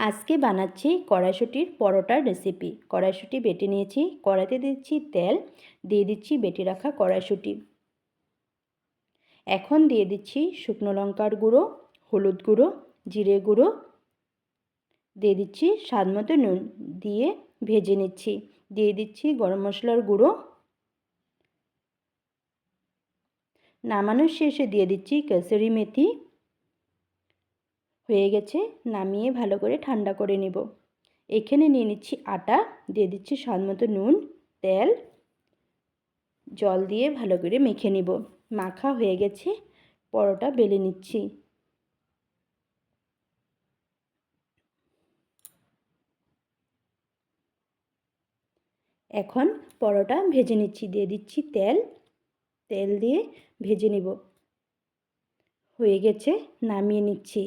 আজকে বানাচ্ছি কড়াইশুঁটির পরোটার রেসিপি। কড়াইশুঁটি বেটে নিয়েছি, কড়াইতে দিচ্ছি তেল, দিয়ে দিচ্ছি বেটে রাখা কড়াইশুঁটি। এখন দিয়ে দিচ্ছি শুকনো লঙ্কার গুঁড়ো, হলুদ গুঁড়ো, জিরে গুঁড়ো, দিয়ে দিচ্ছি স্বাদ মতো নুন, দিয়ে ভেজে নিচ্ছি। দিয়ে দিচ্ছি গরম মশলার গুঁড়ো। নামানোর শেষে দিয়ে দিচ্ছি কসুরি মেথি। হয়ে গেছে, নামিয়ে ভালো করে ঠান্ডা করে নেব। এখানে নিয়ে নিচ্ছি আটা, দিয়ে দিচ্ছি স্বাদ মতো নুন, তেল, জল দিয়ে ভালো করে মেখে নিব। মাখা হয়ে গেছে, পরোটা বেলে নিচ্ছি। এখন পরোটা ভেজে নিচ্ছি। দিয়ে দিচ্ছি তেল, তেল দিয়ে ভেজে নিব। হয়ে গেছে, নামিয়ে নিচ্ছি।